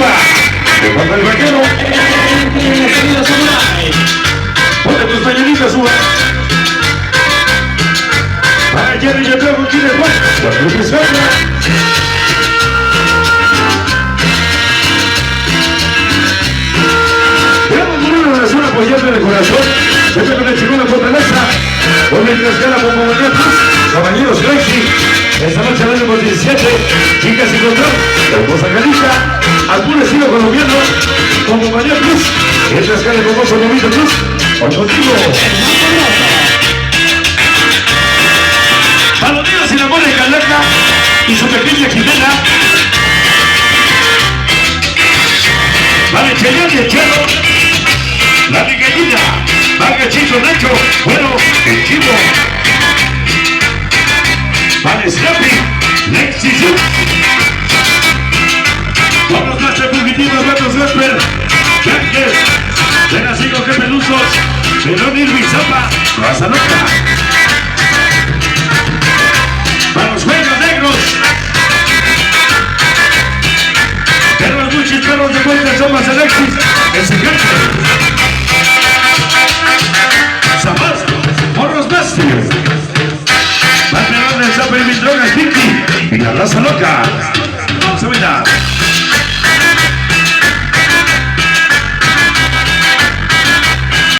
arriba. De cuando el vaquero. Ponte tus mañanitas, suba. Para Jerry, yo tengo que ir después. Cuando se salga. Queremos morir una oración apoyando de corazón. Siempre con el chingón de fortaleza. Hoy mientras gana como mañanas. Caballeros Lexi. Esta noche venimos 17. Chicas y control. Hermosa Calica. Al puro estilo colombiano. Como María Cruz. Mientras gana con Oso Novito Cruz. Hoy contigo. Palomino sin amor de Calaca. Y su pequeña Jimena. Vale, Cheyenne y el Chelo. La Miguelina. Vaga Chico Nacho. Bueno, el Chivo. Vale, Snappy. Lexi Zip. Con los más fugitivos, Vatos Gasper. Yankees. De las 5 que pelusos. Perón Irving Zapa. Raza Loca. Para los juegos negros. Pero los muchos perros de vuelta son más Alexis. El gigante. Zamás. Morros Master. Más peor del Zapa y mis drogas, Pinky. Y la Raza Loca.